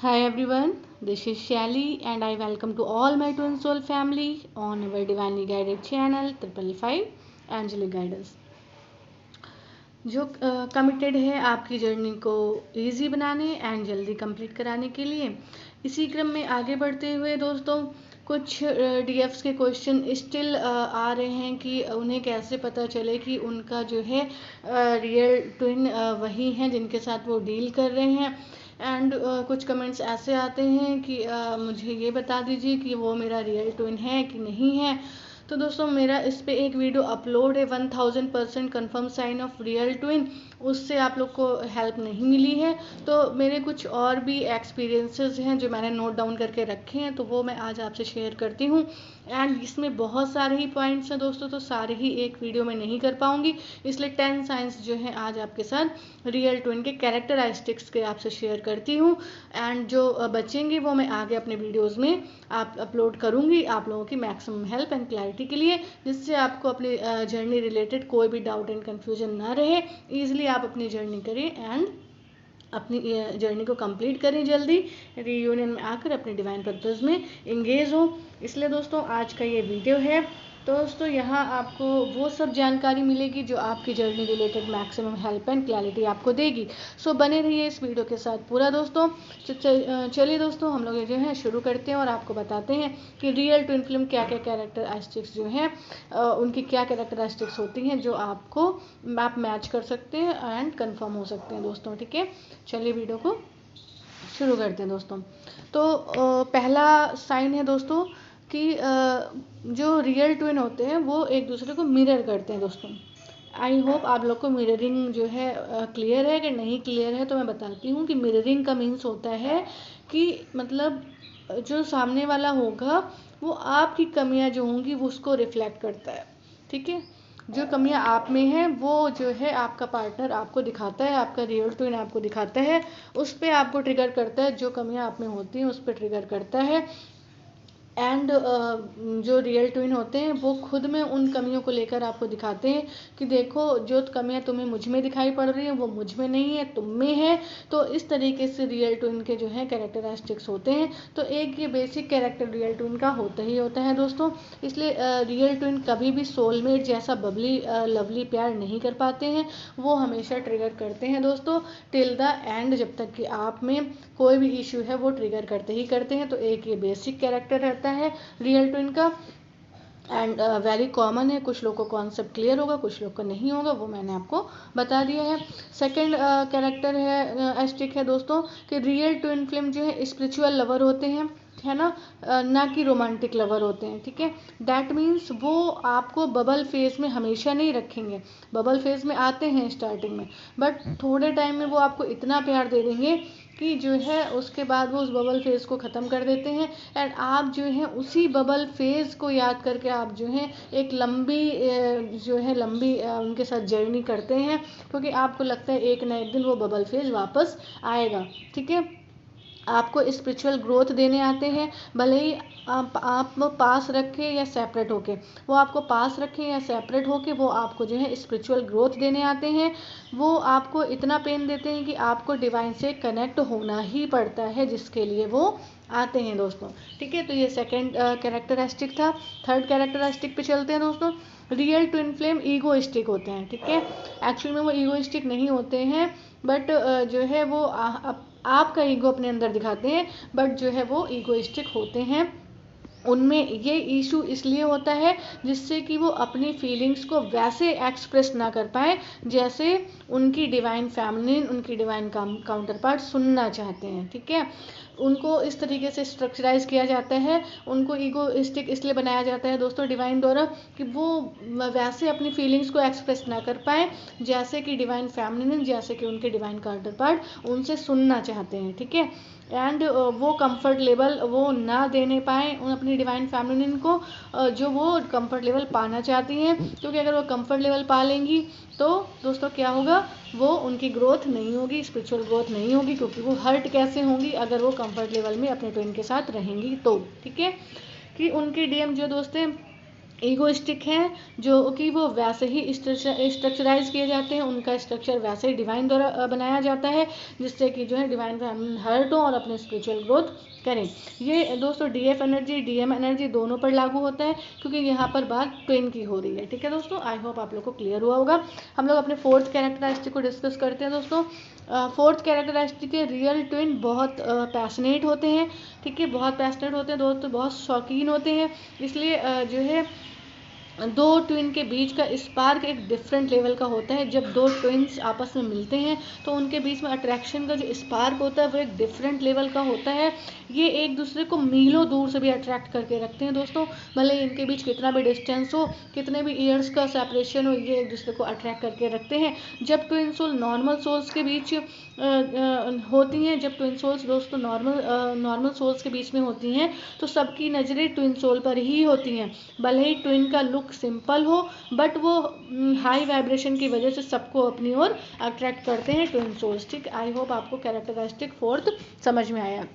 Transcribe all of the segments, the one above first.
Hi everyone, this is Shelly and I welcome to all my Twin Soul family on our Divinely Guided channel 555 Angelic Guidance जो committed है आपकी journey को easy बनाने and जल्दी complete कराने के लिए। इसी क्रम में आगे बढ़ते हुए दोस्तों कुछ डीएफ्स के क्वेश्चन स्टिल आ रहे हैं कि उन्हें कैसे पता चले कि उनका जो है रियल ट्विन वही हैं जिनके साथ वो डील कर रहे हैं। एंड कुछ कमेंट्स ऐसे आते हैं कि मुझे ये बता दीजिए कि वो मेरा रियल ट्विन है कि नहीं है। तो दोस्तों मेरा इस पे एक वीडियो अपलोड है 1000% confirm sign off real twin, उससे आप लोग को हेल्प नहीं मिली है। तो मेरे कुछ और भी एक्सपीरियंसेस हैं जो मैंने नोट डाउन करके रखे हैं, तो वो मैं आज आपसे शेयर करती हूँ। एंड इसमें बहुत सारे ही पॉइंट्स हैं दोस्तों, तो सारे ही एक वीडियो में नहीं कर पाऊँगी, इसलिए 10 साइंस जो है आज आपके साथ रियल ट्विन के कैरेक्टरिस्टिक्स के आपसे शेयर करती हूँ। एंड जो बचेंगे वो मैं आगे अपने वीडियोज़ में आप अपलोड करूँगी आप लोगों की मैक्सिमम हेल्प एंड क्लैरिटी के लिए, जिससे आपको अपनी जर्नी रिलेटेड कोई भी डाउट एंड कन्फ्यूजन ना रहे। ईजिली आप अपनी जर्नी करें एंड अपनी जर्नी को कंप्लीट करें, जल्दी रीयूनियन में आकर अपने डिवाइन पर्पस में इंगेज हो। इसलिए दोस्तों आज का ये वीडियो है। तो दोस्तों यहाँ आपको वो सब जानकारी मिलेगी जो आपकी journey related maximum help and clarity आपको देगी। सो बने रहिए इस वीडियो के साथ पूरा दोस्तों। चलिए दोस्तों हम लोग जो है शुरू करते हैं और आपको बताते हैं कि रियल ट्विन फिल्म क्या क्या कैरेक्टरिस्टिक्स जो हैं उनकी क्या कैरेक्टरिस्टिक्स होती हैं जो आपको आप मैच कर सकते हैं एंड कंफर्म हो सकते हैं दोस्तों। ठीक है, चलिए वीडियो को शुरू करते हैं दोस्तों। तो पहला साइन है दोस्तों कि जो रियल ट्विन होते हैं वो एक दूसरे को मिरर करते हैं दोस्तों। आई होप आप लोग को मिररिंग जो है क्लियर है कि नहीं क्लियर है। तो मैं बताती हूँ कि मिररिंग का मीन्स होता है कि मतलब जो सामने वाला होगा वो आपकी कमियां जो होंगी वो उसको रिफ्लेक्ट करता है। ठीक है, जो कमियां आप में हैं वो जो है आपका पार्टनर आपको दिखाता है, आपका रियल ट्विन आपको दिखाता है, उस पर आपको ट्रिगर करता है, जो कमियां आप में होती हैं उस पर ट्रिगर करता है। एंड जो रियल ट्विन होते हैं वो खुद में उन कमियों को लेकर आपको दिखाते हैं कि देखो जो कमियां तुम्हें मुझ में दिखाई पड़ रही हैं वो मुझ में नहीं है, तुम में है। तो इस तरीके से रियल ट्विन के जो है कैरेक्टरिस्टिक्स होते हैं। तो एक ये बेसिक कैरेक्टर रियल ट्विन का होता ही होता है दोस्तों। इसलिए रियल ट्विन कभी भी सोलमेट जैसा बबली लवली प्यार नहीं कर पाते हैं, वो हमेशा ट्रिगर करते हैं दोस्तों टिल द एंड। जब तक कि आप में कोई भी इशू है वो ट्रिगर करते ही करते हैं। तो एक ये बेसिक कैरेक्टर रहता है रियल ट्विन का एंड वेरी कॉमन है। कुछ लोग को कॉन्सेप्ट क्लियर होगा, कुछ लोग को नहीं होगा, वो मैंने आपको बता दिया है। सेकंड कैरेक्टर है एस्टिक है दोस्तों कि रियल ट्विन फिल्म जो है स्पिरिचुअल लवर होते हैं, है ना, ना कि रोमांटिक लवर होते हैं। ठीक है, दैट मीन्स वो आपको बबल फेज में हमेशा नहीं रखेंगे। बबल फेज में आते हैं स्टार्टिंग में, बट थोड़े टाइम में वो आपको इतना प्यार दे देंगे कि जो है उसके बाद वो उस बबल फेज़ को ख़त्म कर देते हैं। एंड आप जो है उसी बबल फेज़ को याद करके आप जो है एक लंबी जो है लंबी उनके साथ जर्नी करते हैं, क्योंकि आपको लगता है एक ना एक दिन वो बबल फेज़ वापस आएगा। ठीक है, आपको स्पिरिचुअल ग्रोथ देने आते हैं, भले ही आप पास रखें या सेपरेट होके, वो आपको पास रखें या सेपरेट होके वो आपको जो है स्पिरिचुअल ग्रोथ देने आते हैं। वो आपको इतना पेन देते हैं कि आपको डिवाइन से कनेक्ट होना ही पड़ता है, जिसके लिए वो आते हैं दोस्तों। ठीक है, तो ये सेकंड कैरेक्टरिस्टिक था। थर्ड कैरेक्टरिस्टिक पे चलते हैं दोस्तों। रियल ट्विन फ्लेम ईगोइस्टिक होते हैं। ठीक है, एक्चुअली में वो ईगोइस्टिक नहीं होते हैं, बट जो है वो आपका ईगो अपने अंदर दिखाते हैं, बट जो है वो ईगोइस्टिक होते हैं। उनमें ये इशू इसलिए होता है जिससे कि वो अपनी फीलिंग्स को वैसे एक्सप्रेस ना कर पाए जैसे उनकी डिवाइन फैमिलीन, उनकी डिवाइन काउंटर पार्ट सुनना चाहते हैं। ठीक है, उनको इस तरीके से स्ट्रक्चराइज किया जाता है, उनको ईगोइस्टिक इसलिए बनाया जाता है दोस्तों डिवाइन द्वारा कि वो वैसे अपनी फीलिंग्स को एक्सप्रेस ना कर पाए जैसे कि डिवाइन फैमिलीन, जैसे कि उनके डिवाइन काउंटर पार्ट उनसे सुनना चाहते हैं। ठीक है, एंड वो कंफर्ट लेवल वो ना देने पाए उन अपनी डिवाइन फैमिलीन को जो वो कंफर्ट लेवल पाना चाहती हैं, क्योंकि अगर वो कंफर्ट लेवल पा लेंगी तो दोस्तों क्या होगा, वो उनकी ग्रोथ नहीं होगी, स्पिरिचुअल ग्रोथ नहीं होगी, क्योंकि वो हर्ट कैसे होंगी अगर वो कंफर्ट लेवल में अपने ट्विन के साथ रहेंगी तो। ठीक है, कि उनकी डीएम जो दोस्त है ईगोइस्टिक हैं, जो कि वो वैसे ही स्ट्रक्चराइज किए जाते हैं, उनका स्ट्रक्चर वैसे ही डिवाइन द्वारा बनाया जाता है, जिससे कि जो है डिवाइन फैमिली हर्ट हो और अपने स्पिरिचुअल ग्रोथ करें। ये दोस्तों डीएफ एनर्जी डीएम एनर्जी दोनों पर लागू होता है, क्योंकि यहाँ पर बात ट्विन की हो रही है। ठीक है दोस्तों, आई होप आप लोग को क्लियर हुआ होगा। हम लोग अपने फोर्थ कैरेक्टरिस्टिक को डिस्कस करते हैं दोस्तों। फोर्थ कैरेक्टरिस्टिक है रियल ट्विन बहुत पैशनेट होते हैं। ठीक है, बहुत पैशनेट होते हैं दोस्तों, बहुत शौकीन होते हैं। इसलिए जो है दो ट्विन के बीच का स्पार्क एक डिफरेंट लेवल का होता है। जब दो ट्विन्स आपस में मिलते हैं तो उनके बीच में अट्रैक्शन का जो स्पार्क होता है वो एक डिफरेंट लेवल का होता है। ये एक दूसरे को मीलों दूर से भी अट्रैक्ट करके रखते हैं दोस्तों, भले इनके बीच कितना भी डिस्टेंस हो, कितने भी ईयर्स का सेपरेशन हो, ये एक दूसरे को अट्रैक्ट करके रखते हैं। जब ट्विन सोल नॉर्मल सोल्स के बीच होती हैं, जब ट्विन सोल्स दोस्तों नॉर्मल सोल्स के बीच में होती हैं, तो सबकी नज़रें ट्विन सोल पर ही होती हैं। भले ही ट्विन का लुक सिंपल हो, बट वो हाई वाइब्रेशन की वजह से सबको अपनी ओर अट्रैक्ट करते हैं ट्विन सोल्स। ठीक, आई होप आपको कैरेक्टरिस्टिक फोर्थ समझ में आया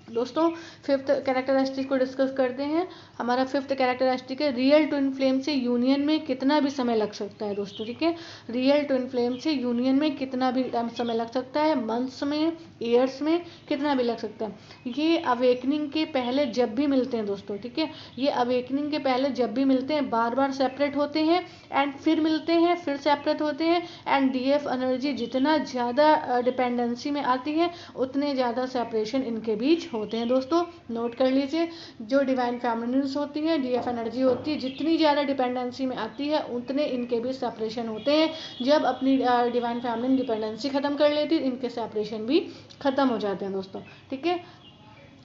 दोस्तों। फिफ्थ कैरेक्टरिस्टिक को डिस्कस करते हैं। हमारा फिफ्थ कैरेक्टरिस्टिक है रियल ट्विन फ्लेम से यूनियन में कितना भी समय लग सकता है दोस्तों। ठीक है, रियल ट्विन फ्लेम से यूनियन में कितना भी समय लग सकता है, मंथ्स में, ईयर्स में, कितना भी लग सकता है। ये अवेकनिंग के पहले जब भी मिलते हैं दोस्तों, ठीक है, ये अवेकनिंग के पहले जब भी मिलते हैं बार बार सेपरेट होते हैं एंड फिर मिलते हैं, फिर सेपरेट होते हैं। एंड डीएफ एनर्जी जितना ज़्यादा डिपेंडेंसी में आती है उतने ज़्यादा सेपरेशन इनके बीच होते हैं दोस्तों। नोट कर लीजिए, जो डिवाइन फेमिनिन्स होती हैं, डीएफ एनर्जी होती है, जितनी ज़्यादा डिपेंडेंसी में आती है उतने इनके बीच सेपरेशन होते हैं। जब अपनी डिवाइन फेमिनिन डिपेंडेंसी ख़त्म कर लेती है, इनके सेपरेशन भी ख़त्म हो जाते हैं दोस्तों। ठीक है,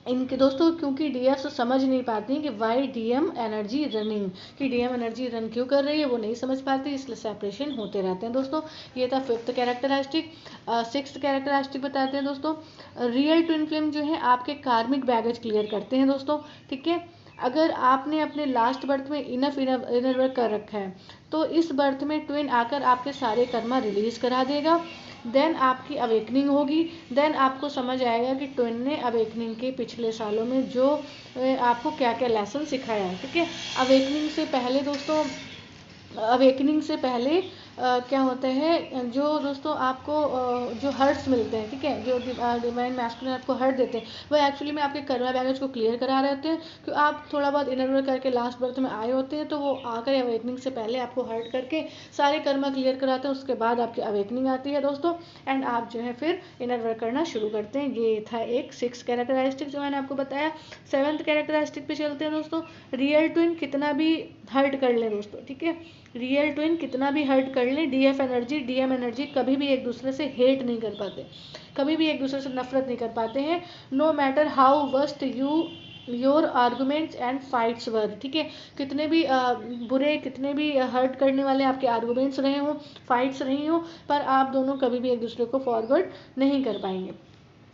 इनके दोस्तों क्योंकि डीएफ समझ नहीं पाती कि वाई डीएम एनर्जी रनिंग, कि डीएम एनर्जी रन क्यों कर रही है वो नहीं समझ पाती, इसलिए सेपरेशन होते रहते हैं दोस्तों। ये था फिफ्थ कैरेक्टरिस्टिक। सिक्स्थ कैरेक्टरिस्टिक बताते हैं दोस्तों। रियल ट्विन फ्लेम जो है आपके कार्मिक बैगेज क्लियर करते हैं दोस्तों। ठीक है, अगर आपने अपने लास्ट बर्थ में इनफ इनर वर्क कर रखा है तो इस बर्थ में ट्विन आकर आपके सारे कर्मा रिलीज करा देगा। देन आपकी अवेकनिंग होगी। देन आपको समझ आएगा कि ट्विन ने अवेकनिंग के पिछले सालों में जो आपको क्या क्या लेसन सिखाया है। ठीक है, अवेकनिंग से पहले दोस्तों, अवेकनिंग से पहले क्या होता है, जो दोस्तों आपको जो हर्ट्स मिलते हैं, ठीक है, जो डिवाइन मैस्कुलिन आपको हर्ट देते हैं, वो एक्चुअली में आपके कर्मा बैगेज को क्लियर करा रहे होते हैं। क्यों आप थोड़ा बहुत इनर वर्क करके लास्ट बर्थ में आए होते हैं, तो वो आकर अवेकनिंग से पहले आपको हर्ट करके सारे कर्मा क्लियर कराते हैं। उसके बाद आपकी अवेकनिंग आती है दोस्तों, एंड आप जो है फिर इनर वर्क करना शुरू करते हैं। ये था एक सिक्स कैरेक्टरिस्टिक जो मैंने आपको बताया। सेवन्थ कैरेक्टरिस्टिक पे चलते हैं दोस्तों। रियल ट्विन कितना भी हर्ट कर ले दोस्तों, ठीक है, रियल ट्विन कितना भी हर्ट कर ले, डीएफ एनर्जी डीएम एनर्जी कभी भी एक दूसरे से हेट नहीं कर पाते, कभी भी एक दूसरे से नफरत नहीं कर पाते हैं। No matter how worst your arguments and fights were, ठीक है, कितने भी बुरे, कितने भी हर्ट करने वाले आपके आर्गूमेंट्स रहे हों, फाइट्स रही हों, पर आप दोनों कभी भी एक दूसरे को फॉरवर्ड नहीं कर पाएंगे।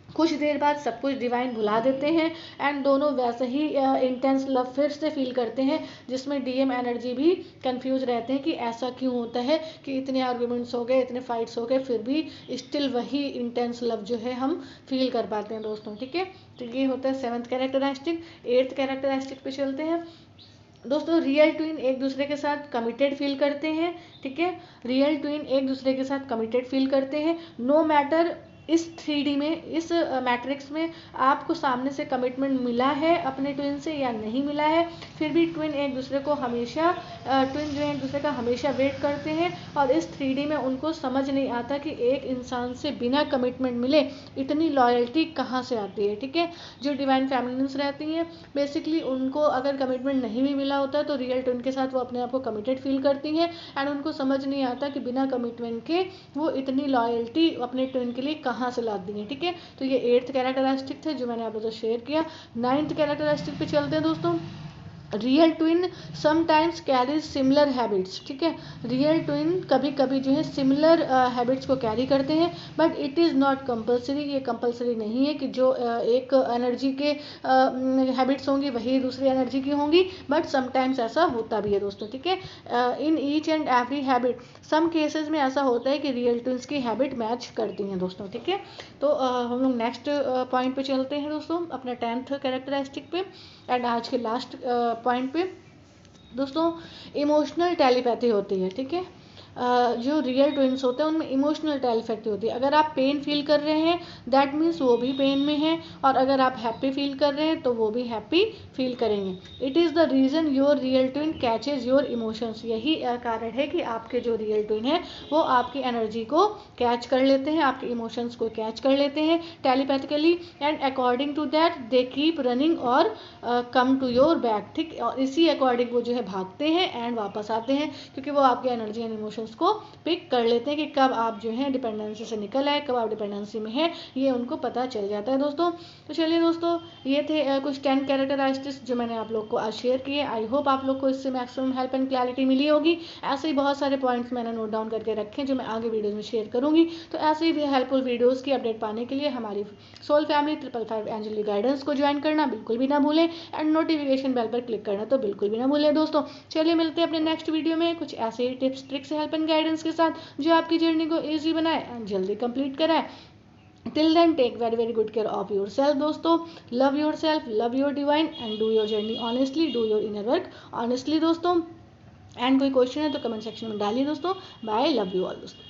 कुछ देर बाद सब कुछ डिवाइन भुला देते हैं एंड दोनों वैसे ही इंटेंस लव फिर से फील करते हैं, जिसमें डीएम एनर्जी भी कंफ्यूज रहते हैं कि ऐसा क्यों होता है कि इतने आर्गुमेंट्स हो गए, इतने फाइट्स हो गए, फिर भी स्टिल वही इंटेंस लव जो है हम फील कर पाते हैं दोस्तों। ठीक है, तो ये होता है सेवन्थ कैरेक्टरिस्टिक। एट्थ कैरेक्टरिस्टिक पे चलते हैं दोस्तों। रियल ट्विन एक दूसरे के साथ कमिटेड फील करते हैं। ठीक है, रियल ट्विन एक दूसरे के साथ कमिटेड फील करते हैं। नो मैटर इस 3D में, इस मैट्रिक्स में आपको सामने से कमिटमेंट मिला है अपने ट्विन से या नहीं मिला है, फिर भी ट्विन एक दूसरे को हमेशा ट्विन जो है एक दूसरे का हमेशा वेट करते हैं। और इस 3D में उनको समझ नहीं आता कि एक इंसान से बिना कमिटमेंट मिले इतनी लॉयल्टी कहाँ से आती है। ठीक है, जो डिवाइन फेमिनिन्स रहती हैं बेसिकली उनको अगर कमिटमेंट नहीं भी मिला होता तो रियल ट्विन के साथ वो अपने आप को कमिटेड फील करती हैं एंड उनको समझ नहीं आता कि बिना कमिटमेंट के वो इतनी लॉयल्टी अपने ट्विन के लिए कहाँ से लाती हैं। ठीक है, तो ये एट्थ कैरेक्टरिस्टिक थे जो मैंने आप लोगों से शेयर किया। नाइन्थ कैरेक्टरिस्टिक पे चलते हैं दोस्तों। Real twin sometimes carries similar habits. ठीक है, रियल ट्विन कभी कभी जो है सिमिलर हैबिट्स को कैरी करते हैं, but it is not compulsory, ये कंपलसरी नहीं है कि जो एक एनर्जी के हैबिट्स होंगी वही दूसरी एनर्जी की होंगी, बट समटाइम्स ऐसा होता भी है दोस्तों। ठीक है, in each and every habit, some cases में ऐसा होता है कि रियल ट्विन्स की हैबिट मैच करती हैं दोस्तों। ठीक है, तो हम लोग नेक्स्ट पॉइंट पे चलते हैं दोस्तों, अपना 10th कैरेक्टरिस्टिक पे एंड आज के लास्ट पॉइंट पे। दोस्तों इमोशनल टेलीपैथी होती है, ठीक है। जो रियल ट्विंस होते हैं उनमें इमोशनल टेलीपैथी होती है। अगर आप पेन फील कर रहे हैं दैट मीन्स वो भी पेन में है, और अगर आप हैप्पी फील कर रहे हैं तो वो भी हैप्पी फील करेंगे। It is the reason your real twin catches your emotions. यही कारण है कि आपके जो रियल ट्विन है वो आपकी एनर्जी को कैच कर लेते हैं, आपके इमोशंस को कैच कर लेते हैं telepathically, and according to that they keep running और कम टू योर बैक, ठीक। और इसी अकॉर्डिंग वो जो है भागते हैं एंड वापस आते हैं, क्योंकि वो आपके एनर्जी एंड इमोशंस को पिक कर लेते हैं कि कब आप जो है डिपेंडेंसी से निकल आए, कब आप डिपेंडेंसी में है, ये उनको पता चल जाता है दोस्तों। तो चलिए दोस्तों, ये थे कुछ 10 कैरेक्टरिस्टिक्स जो मैंने आप लोग को आज शेयर किए। आई होप आप लोग को इससे मैक्सिमम हेल्प एंड क्लैरिटी मिली होगी। ऐसे ही बहुत सारे पॉइंट्स मैंने नोट डाउन करके रखे हैं जो मैं आगे वीडियोज में शेयर करूंगी। तो ऐसे ही हेल्पफुल वीडियोज़ की अपडेट पाने के लिए हमारी सोल फैमिली 555 एंजलिक गाइडेंस को ज्वाइन करना बिल्कुल भी ना भूलें, एंड नोटिफिकेशन बेल पर क्लिक करना तो बिल्कुल भी ना भूलें दोस्तों। चलिए मिलते हैं अपने नेक्स्ट वीडियो में कुछ ऐसे ही tips tricks help and guidance के साथ जो आपकी जर्नी को ईजी बनाए एंड जल्दी कंप्लीट कराए। Till then, take very good care of yourself दोस्तों। Love yourself, love your divine and do your journey honestly, do your inner work honestly दोस्तों। एंड कोई क्वेश्चन है तो कमेंट सेक्शन में डालिए दोस्तों। बाय, लव यू ऑल दोस्तों।